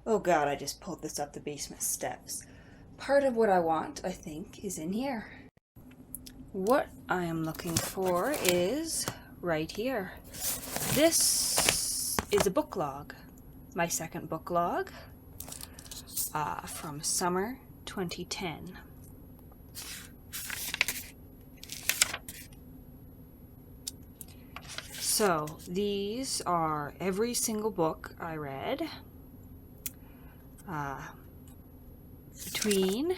Oh god, I just pulled this up the basement steps. Part of what I want, I think, is in here. What I am looking for is right here. This is a book log. My second book log from summer 2010. So these are every single book I read between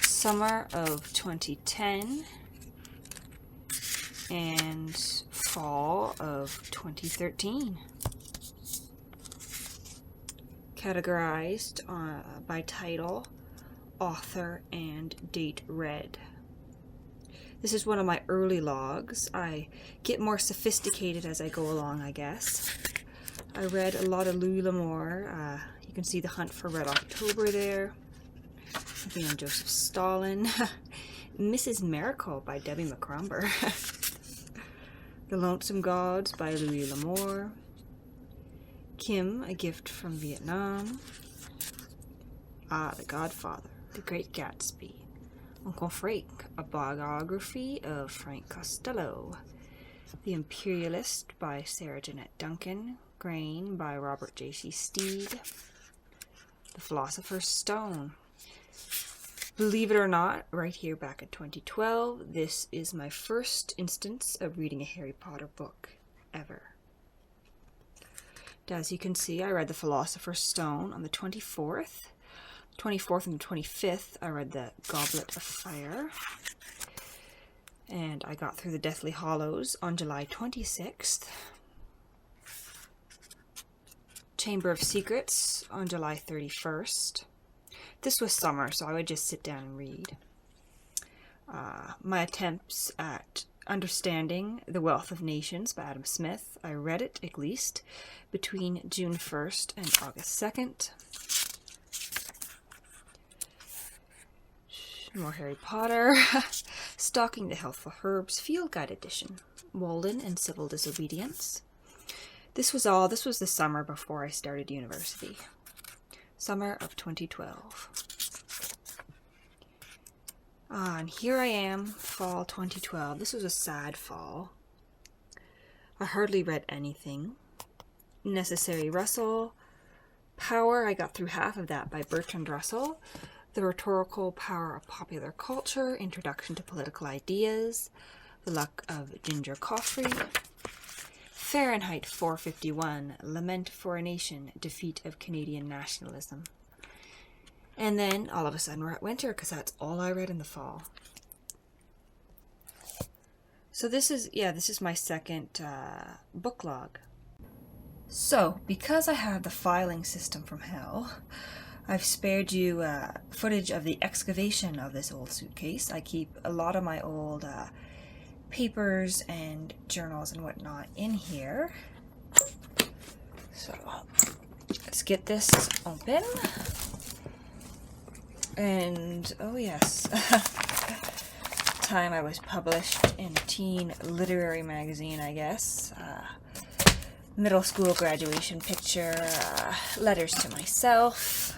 summer of 2010 and fall of 2013. Categorized by title, author, and date read. This is one of my early logs. I get more sophisticated as I go along, I guess. I read a lot of Louis L'Amour. You can see The Hunt for Red October there. Something on Joseph Stalin. Mrs. Miracle by Debbie McCrumber. The Lonesome Gods by Louis L'Amour. Kim, A Gift from Vietnam. The Godfather, The Great Gatsby. Uncle Frank, a biography of Frank Costello. The Imperialist by Sarah Jeanette Duncan. Grain by Robert J.C. Steed. The Philosopher's Stone. Believe it or not, right here back in 2012, this is my first instance of reading a Harry Potter book ever. As you can see, I read The Philosopher's Stone on the 24th. 24th and 25th, I read The Goblet of Fire. And I got through The Deathly Hallows on July 26th. Chamber of Secrets on July 31st. This was summer, so I would just sit down and read. My attempts at understanding The Wealth of Nations by Adam Smith, I read it, at least, between June 1st and August 2nd. More Harry Potter. Stalking the Healthful Herbs Field Guide Edition. Walden and Civil Disobedience. This was the summer before I started university. Summer of 2012. And here I am, fall 2012. This was a sad fall. I hardly read anything. Necessary Russell. Power, I got through half of that by Bertrand Russell. The Rhetorical Power of Popular Culture, Introduction to Political Ideas, The Luck of Ginger Coffrey, Fahrenheit 451, Lament for a Nation, Defeat of Canadian Nationalism. And then, all of a sudden, we're at winter, because that's all I read in the fall. So this is my second book log. So, because I have the filing system from hell, I've spared you footage of the excavation of this old suitcase. I keep a lot of my old papers and journals and whatnot in here. So let's get this open. And oh yes, time I was published in a teen literary magazine, I guess. Middle school graduation picture, letters to myself.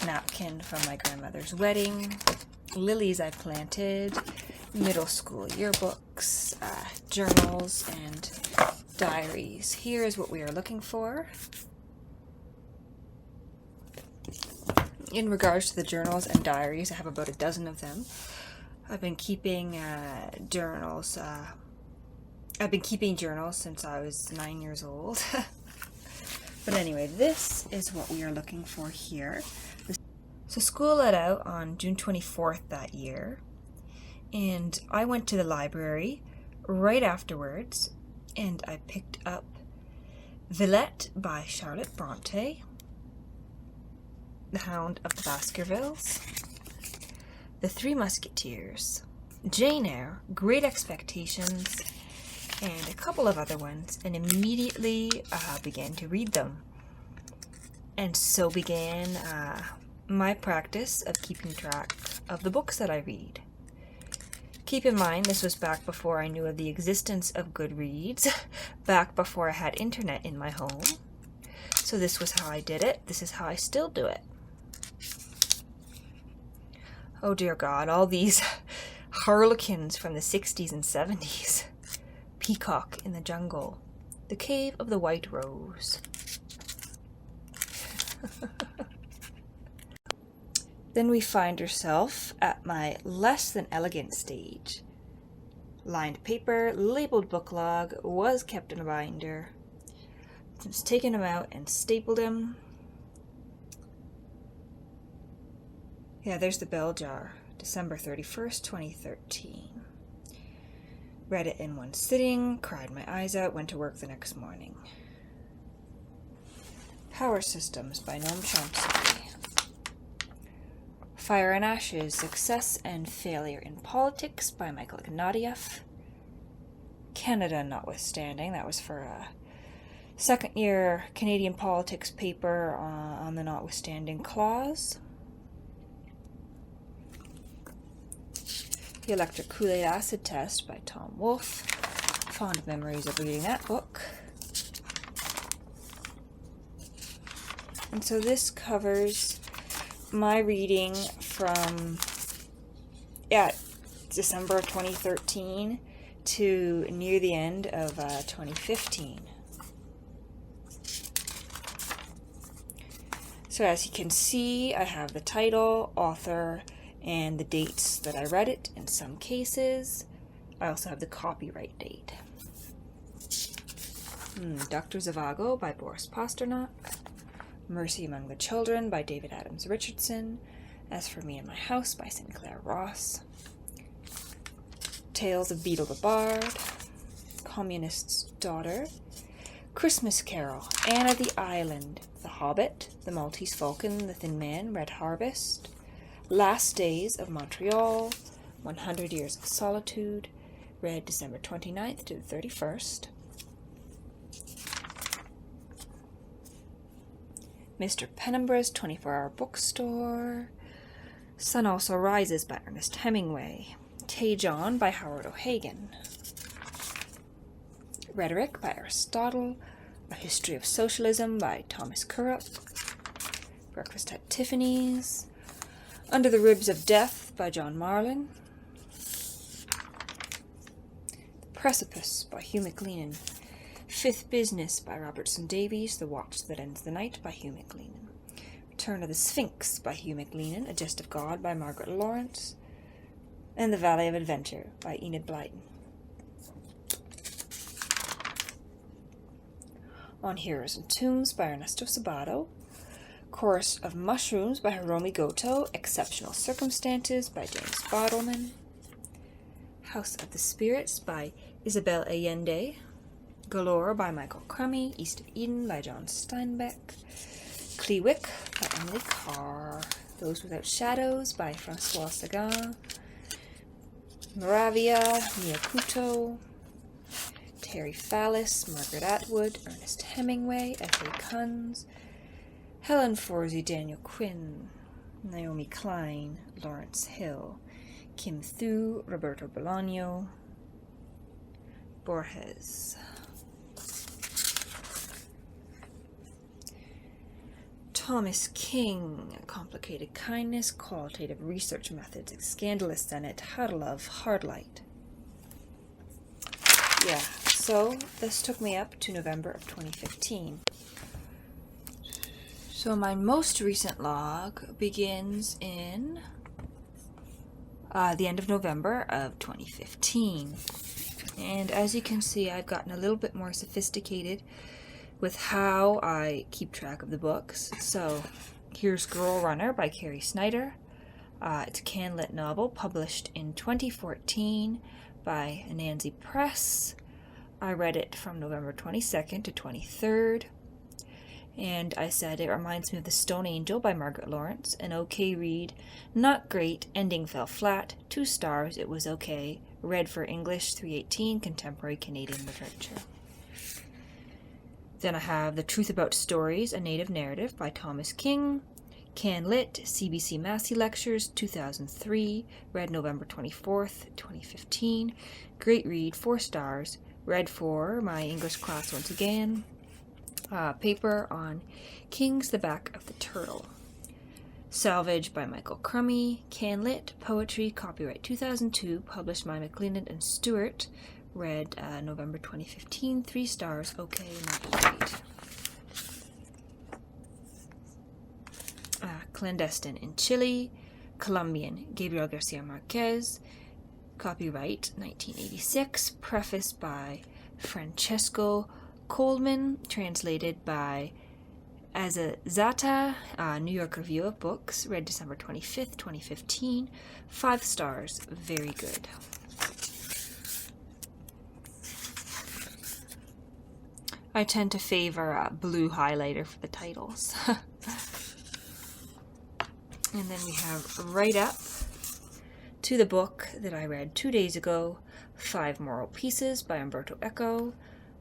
Napkin from my grandmother's wedding, lilies I planted, middle school yearbooks, journals, and diaries. Here is what we are looking for. In regards to the journals and diaries, I have about a dozen of them. I've been keeping journals. I've been keeping journals since I was 9 years old. But anyway, this is what we are looking for here. So school let out on June 24th that year, and I went to the library right afterwards, and I picked up Villette by Charlotte Bronte, The Hound of the Baskervilles, The Three Musketeers, Jane Eyre, Great Expectations, and a couple of other ones, and immediately began to read them. And so began my practice of keeping track of the books that I read. Keep in mind, this was back before I knew of the existence of Goodreads, back before I had internet in my home. So this was how I did it. This is how I still do it. Oh dear God, all these harlequins from the 60s and 70s. Peacock in the Jungle. The Cave of the White Rose. Then we find ourselves at my less than elegant stage. Lined paper, labeled book log, was kept in a binder. Just taken them out and stapled them. Yeah, there's the bell jar. December 31st, 2013. Read it in one sitting, cried my eyes out, went to work the next morning. Power Systems by Noam Chomsky. Fire and Ashes, Success and Failure in Politics by Michael Ignatieff. Canada Notwithstanding, that was for a second year Canadian politics paper on the Notwithstanding Clause. The Electric Kool-Aid Acid Test by Tom Wolfe. Fond memories of reading that book. And so this covers my reading from December of 2013 to near the end of 2015. So as you can see, I have the title, author, and the dates that I read it in some cases. I also have the copyright date. Dr. Zhivago by Boris Pasternak. Mercy Among the Children by David Adams Richardson. As for Me and My House by Sinclair Ross. Tales of Beetle the Bard. Communist's Daughter. Christmas Carol. Anna the Island. The Hobbit. The Maltese Falcon. The Thin Man. Red Harvest. Last Days of Montreal. 100 Years of Solitude. Read December 29th to the 31st. Mr. Penumbra's 24-Hour Bookstore. Sun Also Rises by Ernest Hemingway. Tay John by Howard O'Hagan. Rhetoric by Aristotle. A History of Socialism by Thomas Kurup. Breakfast at Tiffany's. Under the Ribs of Death by John Marlin. The Precipice by Hugh MacLean. Fifth Business by Robertson Davies. The Watch That Ends the Night by Hugh MacLean. Return of the Sphinx by Hugh MacLean. A Jest of God by Margaret Lawrence. And The Valley of Adventure by Enid Blyton. On Heroes and Tombs by Ernesto Sabato. Chorus of Mushrooms by Hiromi Goto. Exceptional Circumstances by James Bottleman. House of the Spirits by Isabel Allende. Galore by Michael Crummy. East of Eden by John Steinbeck. Clewick by Emily Carr. Those Without Shadows by Francois Sagan. Moravia, Mia Couto. Terry Fallis, Margaret Atwood, Ernest Hemingway, F.A. Kunz. Helen Forsey, Daniel Quinn. Naomi Klein, Lawrence Hill. Kim Thu, Roberto Bolaño. Borges. Thomas King, Complicated Kindness, Qualitative Research Methods, Scandalous Senate, How to Love, Hard Light. Yeah, so this took me up to November of 2015. So my most recent log begins in the end of November of 2015. And as you can see, I've gotten a little bit more sophisticated with how I keep track of the books. So here's Girl Runner by Carrie Snyder. It's a Canlit novel published in 2014 by Anansi Press. I read it from November 22nd to 23rd. And I said it reminds me of The Stone Angel by Margaret Lawrence. An okay read. Not great. Ending fell flat. 2 stars. It was okay. Read for English 318. Contemporary Canadian Literature. Then I have The Truth About Stories, A Native Narrative by Thomas King. Can Lit, CBC Massey Lectures, 2003, read November 24th, 2015. Great read, 4 stars. Read for my English class once again. Paper on King's the Back of the Turtle. Salvage by Michael Crummy. Can Lit, Poetry, copyright 2002, published by McLennan and Stewart. Read November 2015, 3 stars. Okay, not great. Clandestine in Chile, Colombian, Gabriel Garcia Marquez, copyright 1986, prefaced by Francesco Coleman, translated by Azazata, New York Review of Books, read December 25th, 2015, 5 stars, very good. I tend to favor a blue highlighter for the titles. And then we have right up to the book that I read 2 days ago, 5 Moral Pieces by Umberto Eco,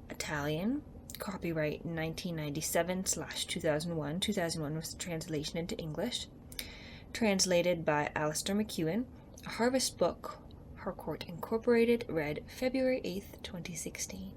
Italian, copyright 1997/2001. 2001 was the translation into English. Translated by Alistair McEwen, a Harvest Book, Harcourt Incorporated, read February 8th, 2016.